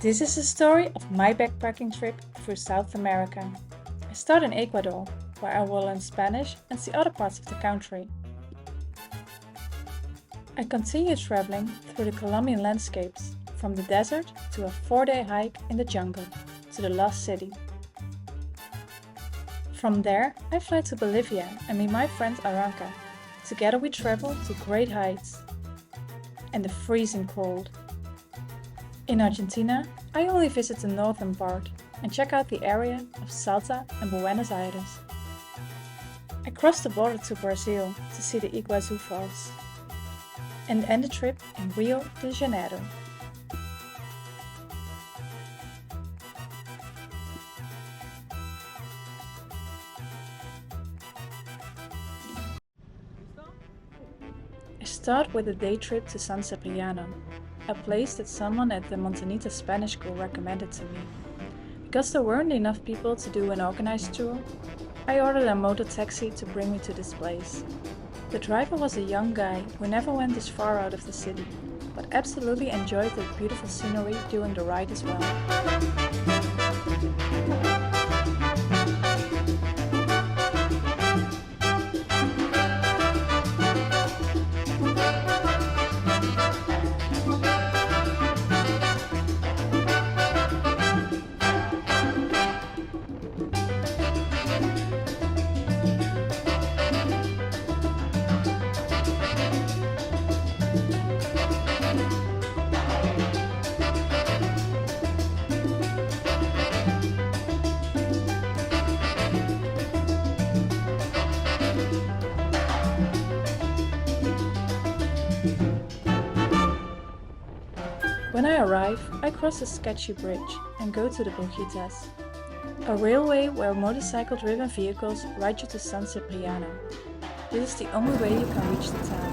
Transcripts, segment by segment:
This is the story of my backpacking trip through South America. I start in Ecuador, where I will learn Spanish and see other parts of the country. I continue traveling through the Colombian landscapes, from the desert to a 4-day hike in the jungle to the lost city. From there, I fly to Bolivia and meet my friend Aranca. Together we travel to great heights and the freezing cold. In Argentina, I only visit the northern part and check out the area of Salta and Buenos Aires. I cross the border to Brazil to see the Iguazu Falls and end the trip in Rio de Janeiro. I start with a day trip to San Cipriano, a place that someone at the Montanita Spanish school recommended to me. Because there weren't enough people to do an organized tour, I ordered a motor taxi to bring me to this place. The driver was a young guy who never went this far out of the city, but absolutely enjoyed the beautiful scenery during the ride as well. When I arrive, I cross a sketchy bridge and go to the brujitas, a railway where motorcycle-driven vehicles ride you to San Cipriano. This is the only way you can reach the town.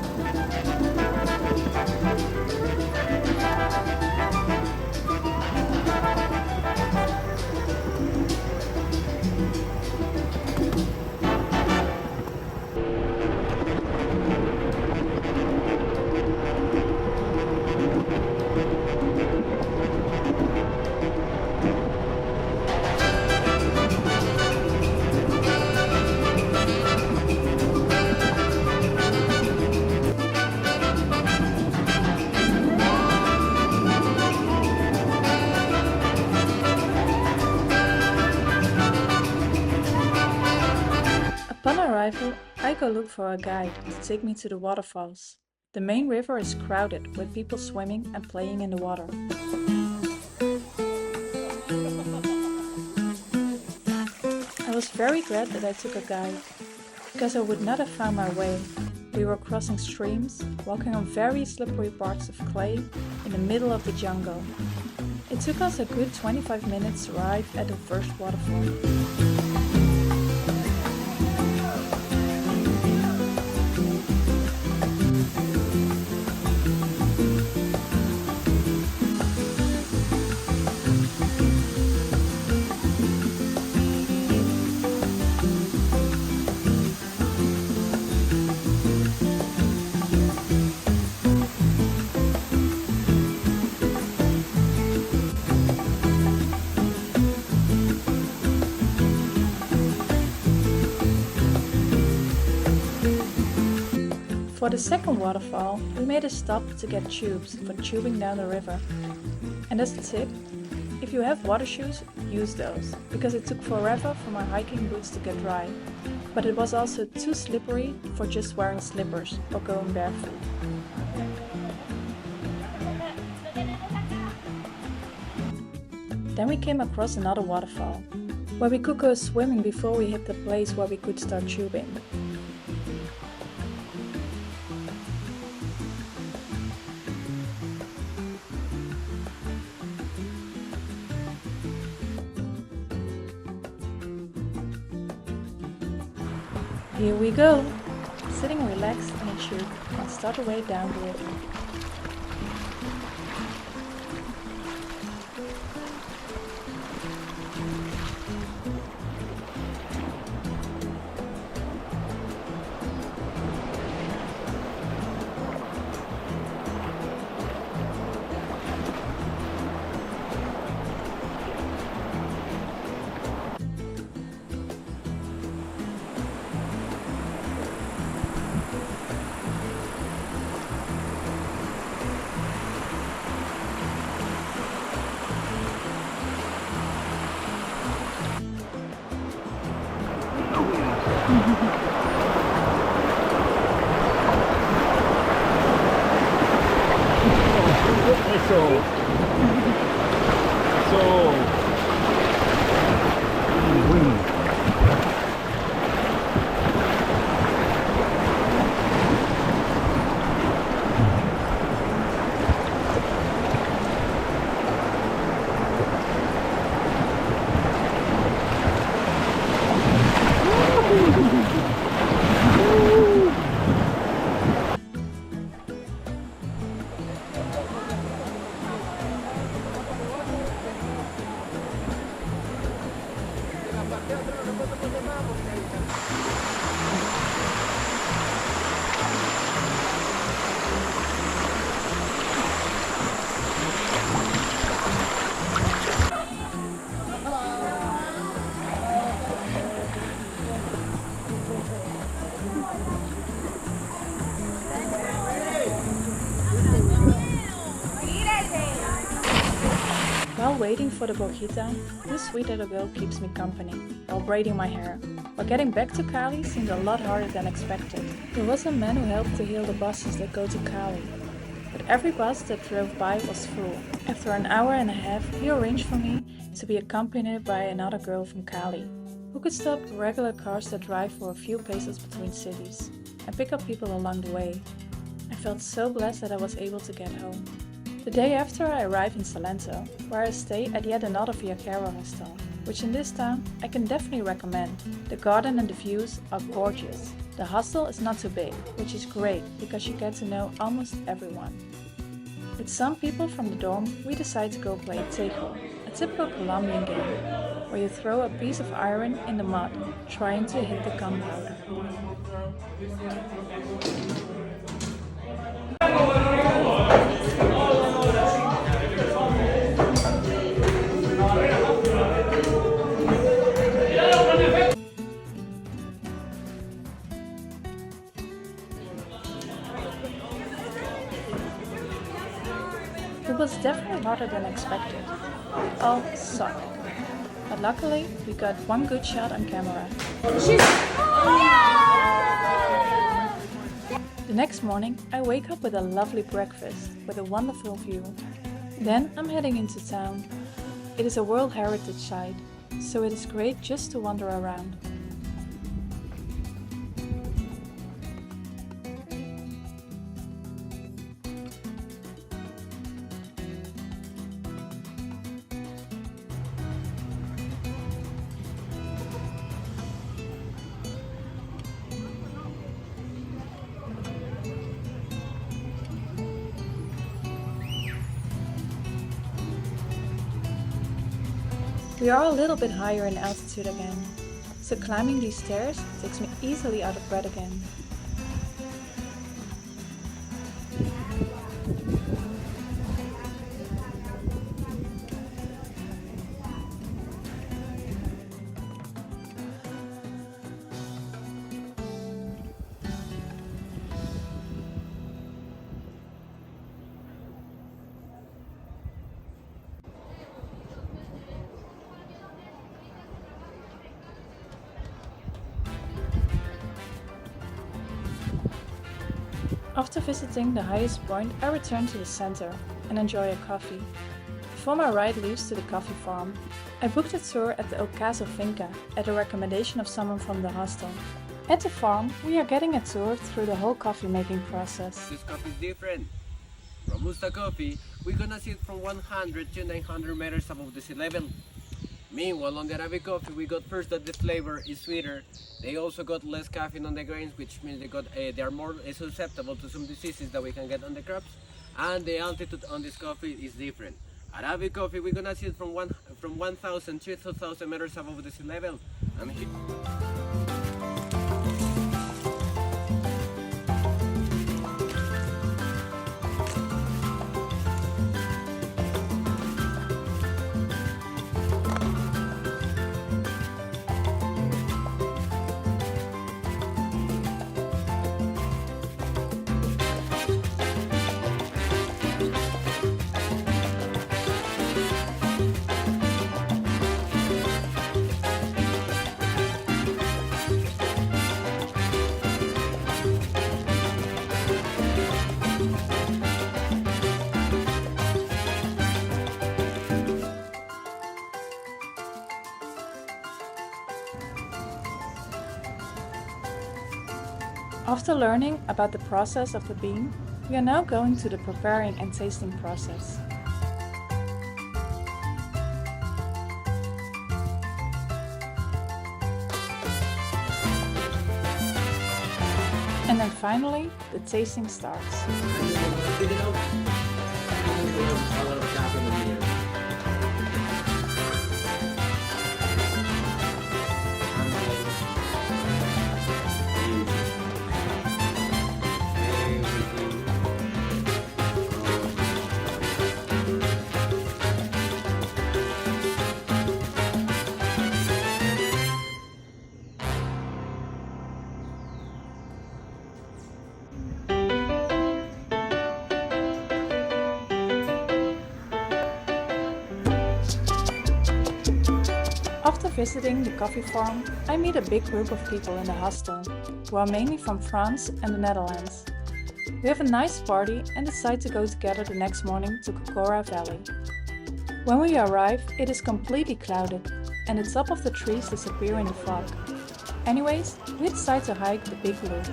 Upon arrival, I go look for a guide to take me to the waterfalls. The main river is crowded with people swimming and playing in the water. I was very glad that I took a guide, because I would not have found my way. We were crossing streams, walking on very slippery parts of clay in the middle of the jungle. It took us a good 25 minutes to arrive at the first waterfall. For the second waterfall, we made a stop to get tubes for tubing down the river. And as a tip, if you have water shoes, use those, because it took forever for my hiking boots to get dry. But it was also too slippery for just wearing slippers or going barefoot. Then we came across another waterfall, where we could go swimming before we hit the place where we could start tubing. Here we go! Sitting relaxed in a tube and start away down the river. So While waiting for the brujita, this sweet little girl keeps me company while braiding my hair. While getting back to Cali seemed a lot harder than expected. There was a man who helped to hail the buses that go to Cali, but every bus that drove by was full. After an hour and a half, he arranged for me to be accompanied by another girl from Cali, who could stop regular cars that drive for a few paces between cities and pick up people along the way. I felt so blessed that I was able to get home. The day after, I arrived in Salento, where I stay at yet another Viajero hostel, which in this town I can definitely recommend. The garden and the views are gorgeous. The hostel is not too big, which is great because you get to know almost everyone. With some people from the dorm, we decide to go play Tejo, a typical Colombian game, where you throw a piece of iron in the mud, trying to hit the gunpowder. It was definitely harder than expected. We all sucked. But luckily, we got one good shot on camera. The next morning, I wake up with a lovely breakfast with a wonderful view. Then I'm heading into town. It is a World Heritage Site, so it is great just to wander around. We are a little bit higher in altitude again, so climbing these stairs takes me easily out of breath again. After visiting the highest point, I return to the center and enjoy a coffee. Before my ride leaves to the coffee farm, I booked a tour at the Ocaso Finca at the recommendation of someone from the hostel. At the farm, we are getting a tour through the whole coffee making process. This coffee is different. Robusta coffee, we're gonna see it from 100 to 900 meters above the sea level. Meanwhile, on the Arabic coffee, we got first that the flavor is sweeter. They also got less caffeine on the grains, which means they are more susceptible to some diseases that we can get on the crops. And the altitude on this coffee is different. Arabic coffee, we're gonna see it from 1,000 to 2,000 meters above the sea level. And here After learning about the process of the bean, we are now going to the preparing and tasting process. And then finally, the tasting starts. After visiting the coffee farm, I meet a big group of people in the hostel, who are mainly from France and the Netherlands. We have a nice party and decide to go together the next morning to Kokora Valley. When we arrive, it is completely clouded, and the top of the trees disappear in the fog. Anyways, we decide to hike the big loop.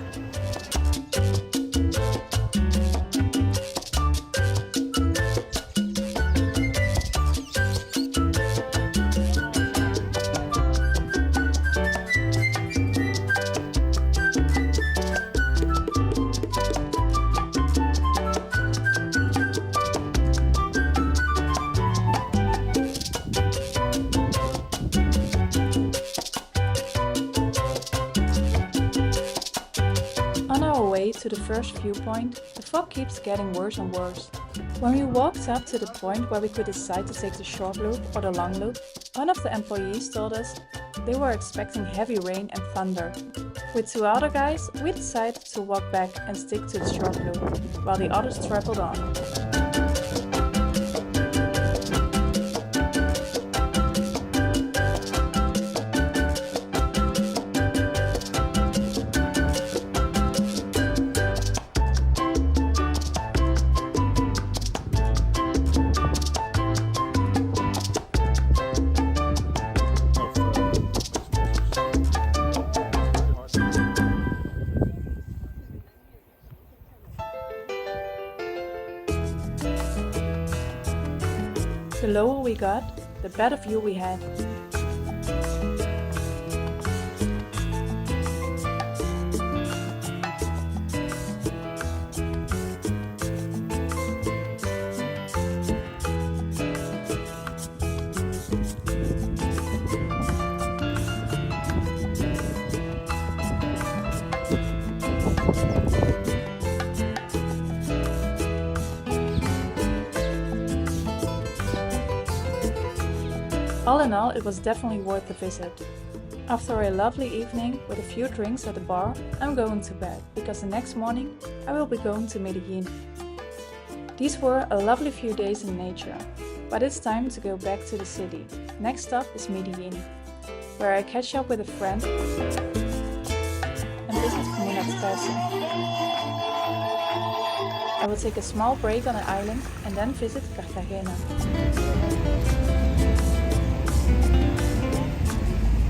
On our way to the first viewpoint, the fog keeps getting worse and worse. When we walked up to the point where we could decide to take the short loop or the long loop, one of the employees told us they were expecting heavy rain and thunder. With two other guys, we decided to walk back and stick to the short loop, while the others traveled on. The lower we got, the better view we had. All in all, it was definitely worth the visit. After a lovely evening with a few drinks at the bar, I'm going to bed, because the next morning I will be going to Medellin. These were a lovely few days in nature, but it's time to go back to the city. Next stop is Medellin, where I catch up with a friend and visit Comunidad Person. I will take a small break on the island and then visit Cartagena.